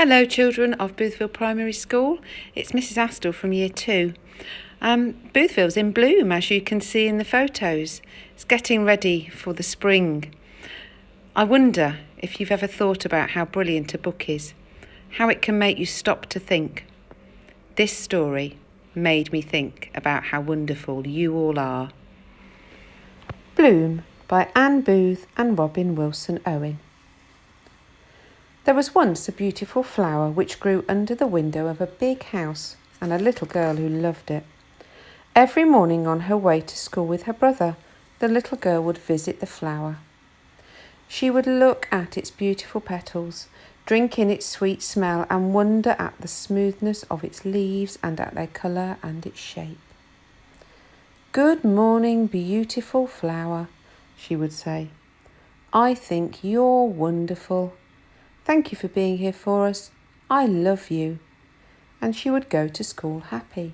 Hello children of Boothville Primary School, it's Mrs Astle from Year 2. Boothville's in bloom, as you can see in the photos. It's getting ready for the spring. I wonder if you've ever thought about how brilliant a book is, how it can make you stop to think. This story made me think about how wonderful you all are. Bloom by Anne Booth and Robin Wilson Owen. There was once a beautiful flower which grew under the window of a big house, and a little girl who loved it. Every morning on her way to school with her brother, the little girl would visit the flower. She would look at its beautiful petals, drink in its sweet smell, and wonder at the smoothness of its leaves and at their colour and its shape. "Good morning, beautiful flower," she would say. "I think you're wonderful. Thank you for being here for us. I love you." And she would go to school happy.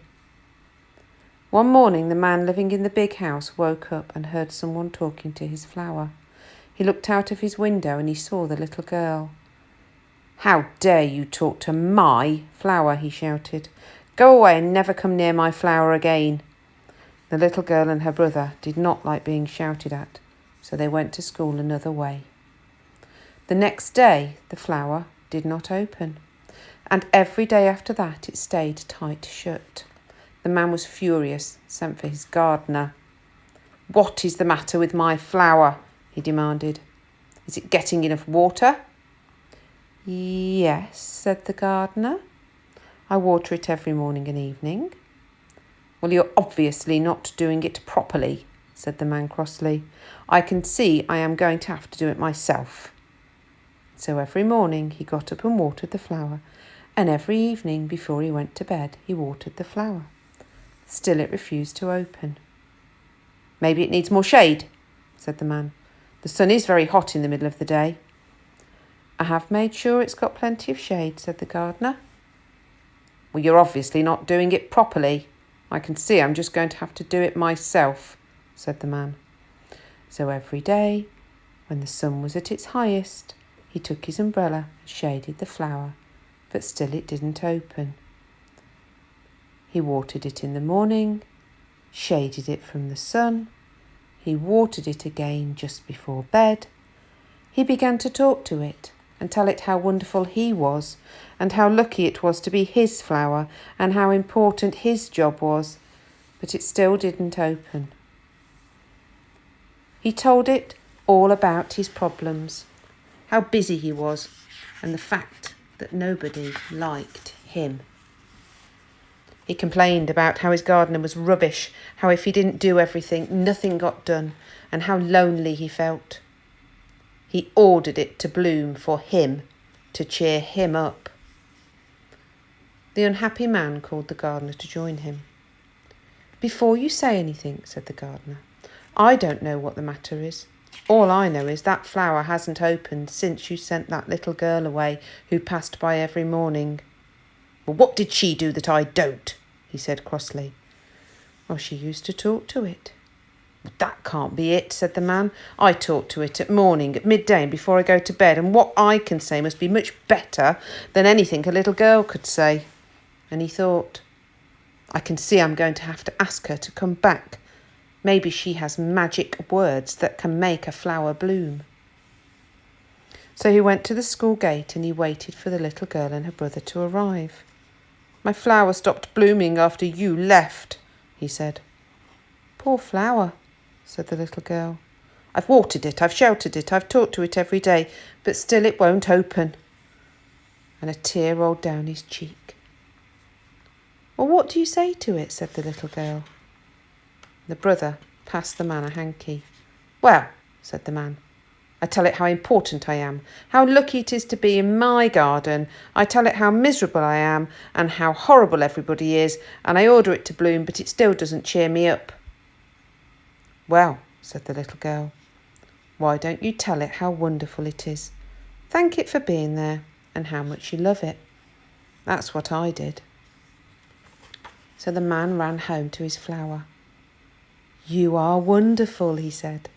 One morning, the man living in the big house woke up and heard someone talking to his flower. He looked out of his window and he saw the little girl. "How dare you talk to my flower?" he shouted. "Go away and never come near my flower again." The little girl and her brother did not like being shouted at, so they went to school another way. The next day, the flower did not open, and every day after that it stayed tight shut. The man was furious, sent for his gardener. "What is the matter with my flower?" he demanded. "Is it getting enough water?" "Yes," said the gardener. "I water it every morning and evening." "Well, you're obviously not doing it properly," said the man crossly. "I can see I am going to have to do it myself." So every morning he got up and watered the flower, and every evening before he went to bed he watered the flower. Still it refused to open. "Maybe it needs more shade," said the man. "The sun is very hot in the middle of the day." "I have made sure it's got plenty of shade," said the gardener. "Well, you're obviously not doing it properly. I can see I'm just going to have to do it myself," said the man. So every day, when the sun was at its highest, he took his umbrella and shaded the flower, but still it didn't open. He watered it in the morning, shaded it from the sun. He watered it again just before bed. He began to talk to it and tell it how wonderful he was and how lucky it was to be his flower and how important his job was, but it still didn't open. He told it all about his problems, how busy he was, and the fact that nobody liked him. He complained about how his gardener was rubbish, how if he didn't do everything, nothing got done, and how lonely he felt. He ordered it to bloom for him, to cheer him up. The unhappy man called the gardener to join him. "Before you say anything," said the gardener, "I don't know what the matter is. All I know is that flower hasn't opened since you sent that little girl away who passed by every morning." "Well, what did she do that I don't?" he said crossly. "Well, she used to talk to it." "That can't be it," said the man. "I talk to it at morning, at midday and before I go to bed, and what I can say must be much better than anything a little girl could say." And he thought, "I can see I'm going to have to ask her to come back. Maybe she has magic words that can make a flower bloom." So he went to the school gate and he waited for the little girl and her brother to arrive. "My flower stopped blooming after you left," he said. "Poor flower," said the little girl. "I've watered it, I've sheltered it, I've talked to it every day, but still it won't open." And a tear rolled down his cheek. "Well, what do you say to it?" said the little girl. The brother passed the man a hanky. "Well," said the man, "I tell it how important I am, how lucky it is to be in my garden. I tell it how miserable I am and how horrible everybody is, and I order it to bloom, but it still doesn't cheer me up." "Well," said the little girl, "why don't you tell it how wonderful it is? Thank it for being there and how much you love it. That's what I did." So the man ran home to his flower. "You are wonderful," he said.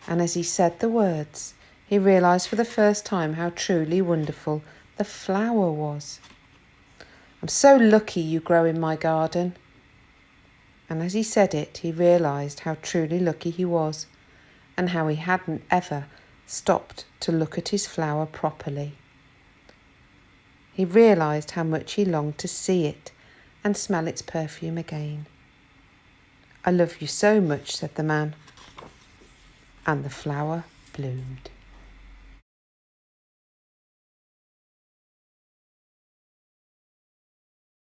And as he said the words, he realised for the first time how truly wonderful the flower was. I'm so lucky you grow in my garden. And as he said it, he realised how truly lucky he was, and how he hadn't ever stopped to look at his flower properly. He realised how much he longed to see it and smell its perfume again. I love you so much, said the man. And the flower bloomed.